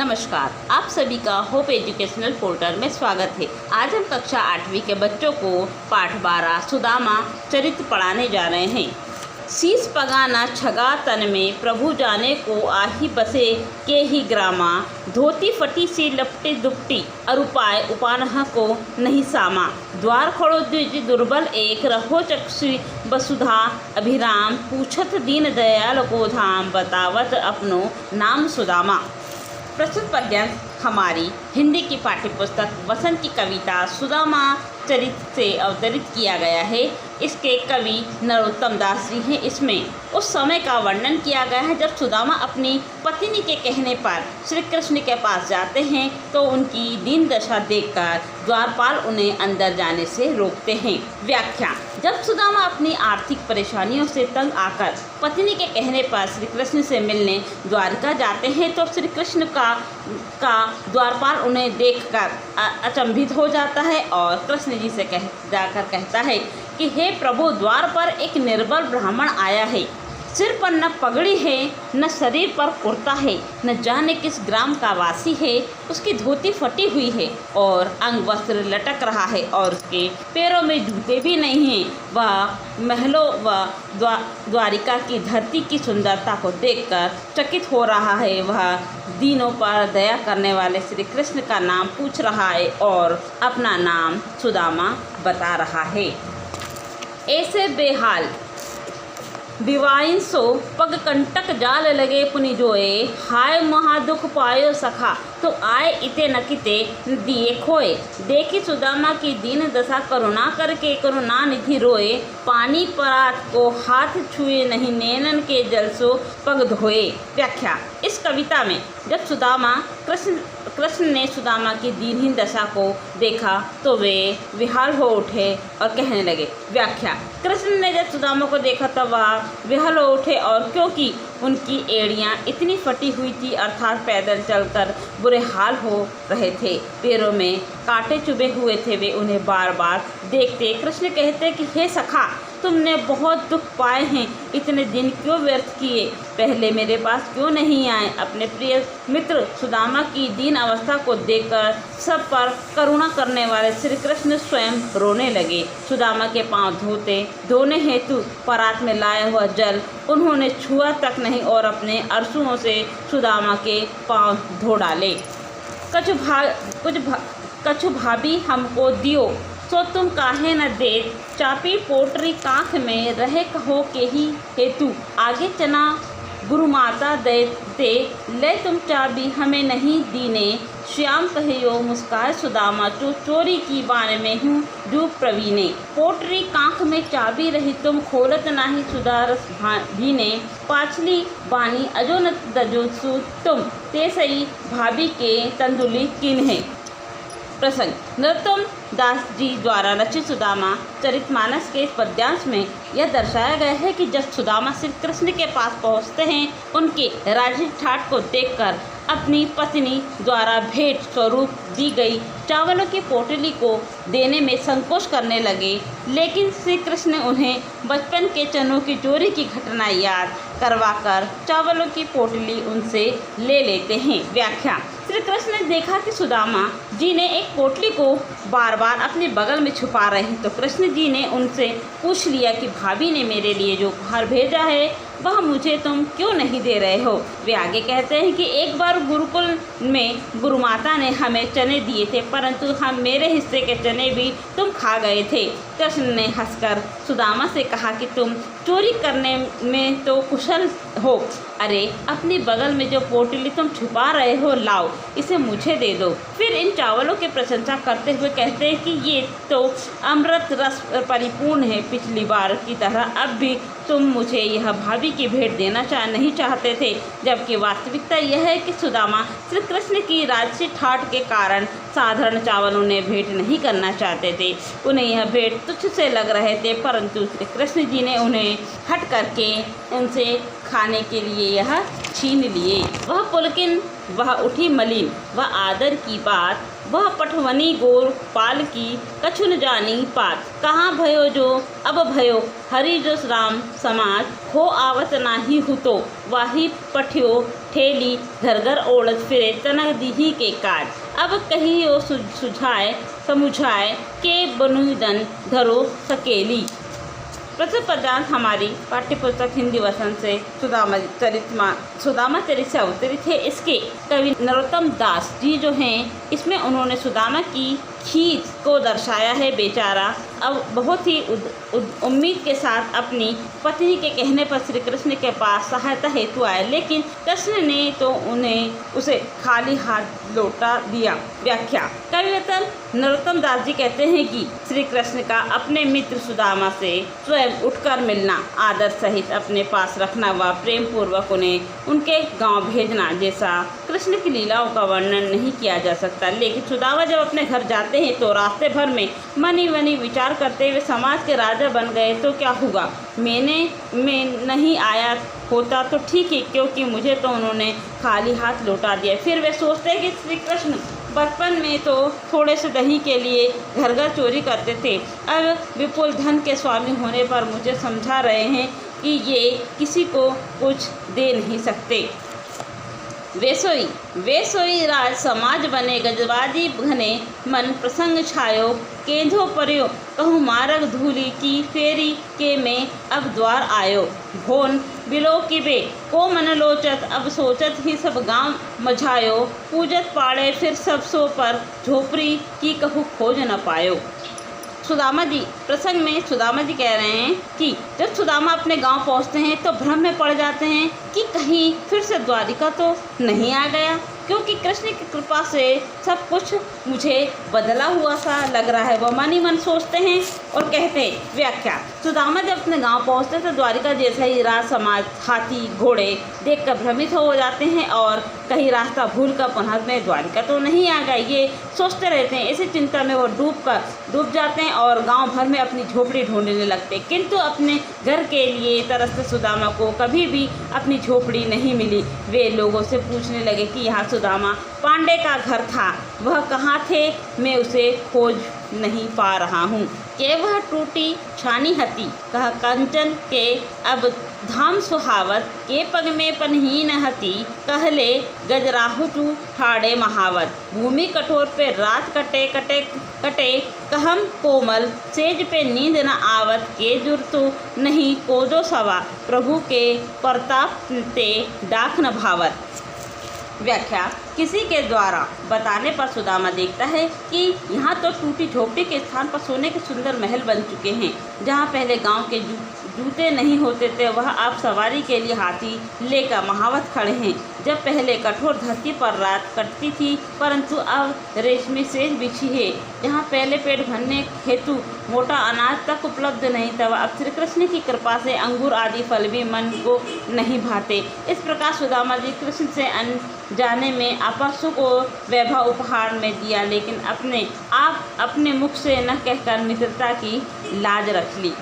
नमस्कार, आप सभी का होप एजुकेशनल पोर्टल में स्वागत है। आज हम कक्षा 8वीं के बच्चों को पाठ 12 सुदामा चरित्र पढ़ाने जा रहे हैं। शीस पगाना छगा तन में, प्रभु जाने को आही बसे के ही ग्रामा। धोती फटी सी लपटे दुपटी, अरुपाय उपानह को नहीं सामा। द्वार खड़ो द्विज दुर्बल एक, रहो चक्षु वसुधा अभिराम। पूछत दीन दयाल को धाम, बतावत अपनो नाम सुदामा। प्रस्तुत पद्य हमारी हिंदी की पाठ्यपुस्तक वसंत की कविता सुदामा चरित्र से अवतरित किया गया है। इसके कवि नरोत्तम दास जी हैं। इसमें उस समय का वर्णन किया गया है जब सुदामा अपनी पत्नी के कहने पर श्री कृष्ण के पास जाते हैं तो उनकी दीन दशा देखकर द्वारपाल उन्हें अंदर जाने से रोकते हैं। व्याख्या: जब सुदामा अपनी आर्थिक परेशानियों से तंग आकर पत्नी के कहने पर श्री कृष्ण से मिलने द्वारका जाते हैं तो श्री कृष्ण का द्वारपाल उन्हें देखकर अचंभित हो जाता है और कृष्ण जी से जाकर कहता है कि हे प्रभु, द्वार पर एक निर्बल ब्राह्मण आया है। सिर पर न पगड़ी है, न शरीर पर कुर्ता है, न जाने किस ग्राम का वासी है। उसकी धोती फटी हुई है और अंग वस्त्र लटक रहा है और उसके पैरों में जूते भी नहीं हैं। वह महलों व द्वारिका की धरती की सुंदरता को देखकर चकित हो रहा है। वह दीनों पर दया करने वाले श्री कृष्ण का नाम पूछ रहा है और अपना नाम सुदामा बता रहा है। ऐसे बेहाल विवाइन सो पग कंटक जाल लगे पुनि जोए। हाय महादुख पायो सखा, तो आए इते न किते दिए खोए। देखी सुदामा की दीन दशा, करुणा करके करुणा निधि रोए। पानी परात को हाथ छुए नहीं, नैनन के जल सो पग धोए। व्याख्या: इस कविता में जब कृष्ण ने सुदामा की दीनहीन दशा को देखा तो वे विहाल हो उठे और कहने लगे। व्याख्या: कृष्ण ने जब सुदामा को देखा तब वह विहल हो उठे और क्योंकि उनकी एड़ियाँ इतनी फटी हुई थी अर्थात पैदल चलकर बुरे हाल हो रहे थे, पैरों में कांटे चुभे हुए थे, वे उन्हें बार बार देखते। कृष्ण कहते कि हे सखा, तुमने बहुत दुख पाए हैं, इतने दिन क्यों व्यर्थ किए, पहले मेरे पास क्यों नहीं आए। अपने प्रिय मित्र सुदामा की दीन अवस्था को देखकर सब पर करुणा करने वाले श्री कृष्ण स्वयं रोने लगे। सुदामा के पांव धोने हेतु परात में लाया हुआ जल उन्होंने छुआ तक नहीं और अपने अरसुओं से सुदामा के पांव धो डाले। कछु भाभी हमको दियो, सो तुम काहे न दे। चापी पोटरी कांख में रहे कहो के ही हेतु। आगे चना गुरु माता देते, ले तुम चाबी हमें नहीं दीने। श्याम कहियो मुस्काए सुदामा, जो चोरी की बान में हूँ जो प्रवीणे। पोटरी कांख में चाबी रही तुम, खोलत नाही सुदारस भीने। पाछली बानी अजो न दजो सु तुम, ते सही भाभी के तंदुली किन्हे। प्रसंग: नरोत्तम दास जी द्वारा रचित सुदामा चरितमानस के इस पद्यांश में यह दर्शाया गया है कि जब सुदामा श्री कृष्ण के पास पहुंचते हैं, उनके राजनीतिक ठाट को देखकर अपनी पत्नी द्वारा भेंट स्वरूप दी गई चावलों की पोटली को देने में संकोच करने लगे, लेकिन श्री कृष्ण ने उन्हें बचपन के चनों की चोरी की घटना याद करवाकर चावलों की पोटली उनसे ले लेते हैं। व्याख्या: श्री कृष्ण ने देखा कि सुदामा जी ने एक पोटली को बार बार अपने बगल में छुपा रहे हैं तो कृष्ण जी ने उनसे पूछ लिया कि भाभी ने मेरे लिए जो उपहार भेजा है वह मुझे तुम क्यों नहीं दे रहे हो। वे आगे कहते हैं कि एक बार गुरुकुल में गुरु माता ने हमें चने दिए थे, परंतु हम मेरे हिस्से के चने भी तुम खा गए थे। कृष्ण ने हंसकर सुदामा से कहा कि तुम चोरी करने में तो कुशल हो, अरे अपनी बगल में जो पोटली तुम छुपा रहे हो लाओ, इसे मुझे दे दो। फिर इन चावलों की प्रशंसा करते हुए कहते हैं कि ये तो अमृत रस परिपूर्ण है, पिछली बार की तरह अब भी तुम मुझे यह भाभी की भेंट देना नहीं चाहते थे, जबकि वास्तविकता यह है कि सुदामा श्री कृष्ण की राजसी ठाट के कारण साधारण चावल उन्हें भेंट नहीं करना चाहते थे। उन्हें यह भेंट तुच्छ से लग रहे थे, परंतु श्री कृष्ण जी ने उन्हें हट करके उनसे खाने के लिए यह छीन लिए। वह पुलकिन वह उठी मलिन, वह आदर की बात, वह पठवनी गोर पाल की, कछु न जानी पात। कहाँ भयो जो अब भयो हरि जो राम समाज, हो आवत नाही हुतो वाही पठ्यो ठेली, घर घर ओढ़त फिरे तनक दीही के काज। अब कहियो सुझाए समुझाए के बनुदन घरो सकेली। प्रथम पदार्थ हमारी पाठ्यपुस्तक हिंदी वसंत से सुदामा चरित से अवतरित है। इसके कवि नरोत्तम दास जी जो हैं, इसमें उन्होंने सुदामा की खींच को दर्शाया है। बेचारा अब बहुत ही उम्मीद के साथ अपनी पत्नी के कहने पर श्री कृष्ण के पास सहायता हेतु आए, लेकिन कृष्ण ने तो उसे खाली हाथ लौटा दिया। व्याख्या कविवतन नरोत्तम दास जी कहते हैं कि श्री कृष्ण का अपने मित्र सुदामा से स्वयं उठकर मिलना, आदर सहित अपने पास रखना व प्रेम पूर्वक उन्हें उनके गांव भेजना जैसा कृष्ण की लीलाओं का वर्णन नहीं किया जा सकता। लेकिन सुदामा जब अपने घर जाते हैं तो रास्ते भर में मनी मनी विचार करते हुए समाज के राजा बन गए तो क्या हुआ, मैं नहीं आया होता तो ठीक है, क्योंकि मुझे तो उन्होंने खाली हाथ लौटा दिया। फिर वे सोचते हैं कि श्री कृष्ण बचपन में तो थोड़े से दही के लिए घर घर चोरी करते थे, अब विपुल धन के स्वामी होने पर मुझे समझा रहे हैं कि ये किसी को कुछ दे नहीं सकते। वे सोई राज समाज बने, गजबाजी घने मन प्रसंग छायो, केंधो पर्यो कहूँ मारग धूली की, फेरी के में अब द्वार आयो। भोन बिलो किबे को मन लोचत, अब सोचत ही सब गांव मझायो, पूजत पाड़े फिर सब सो पर, झोपड़ी की कहूँ खोज न पायो। सुदामा जी प्रसंग में सुदामा जी कह रहे हैं कि जब सुदामा अपने गांव पहुंचते हैं तो भ्रम में पड़ जाते हैं कि कहीं फिर से द्वारिका तो नहीं आ गया, क्योंकि कृष्ण की कृपा से सब कुछ मुझे बदला हुआ सा लग रहा है। वह मन ही मन सोचते हैं और कहते हैं। व्याख्या सुदामा जब अपने गांव पहुंचते तो द्वारिका जैसा ही राज समाज हाथी घोड़े देखकर भ्रमित हो जाते हैं और कहीं रास्ता भूल कर पुनः में द्वारिका तो नहीं आ गई, ये सोचते रहते हैं। इसी चिंता में वो डूब जाते हैं और गांव भर में अपनी झोपड़ी ढूंढने लगते, किंतु अपने घर के लिए तरसते सुदामा को कभी भी अपनी झोपड़ी नहीं मिली। वे लोगों से पूछने लगे कि यहाँ सुदामा पांडे का घर था, वह कहाँ थे, मैं उसे खोज नहीं पा रहा हूँ। के वह टूटी छानी हती, कह कंचन के अब धाम सुहावत, के पग में पनहीन हती, कहले गजराहुचू ठाड़े महावत। भूमि कठोर पे रात कटे कहम कोमल, सेज पे नींद न आवत, के जुर्तु नहीं कोजो सवा, प्रभु के प्रताप ते डाक न भावत। व्याख्या किसी के द्वारा बताने पर सुदामा देखता है कि यहाँ तो टूटी झोपड़ी के स्थान पर सोने के सुंदर महल बन चुके हैं। जहाँ पहले गांव के जूते नहीं होते थे, वह अब सवारी के लिए हाथी लेकर महावत खड़े हैं। जब पहले कठोर धरती पर रात कटती थी, परंतु अब रेशमी सेज बिछी है। जहाँ पहले पेट भरने हेतु मोटा अनाज तक उपलब्ध नहीं था, वह अब श्री कृष्ण की कृपा से अंगूर आदि फल भी मन को नहीं भाते। इस प्रकार सुदामा जी कृष्ण से जाने में आपसों को वैभव उपहार में दिया, लेकिन अपने मुख से न कहकर मित्रता की लाज रख ली।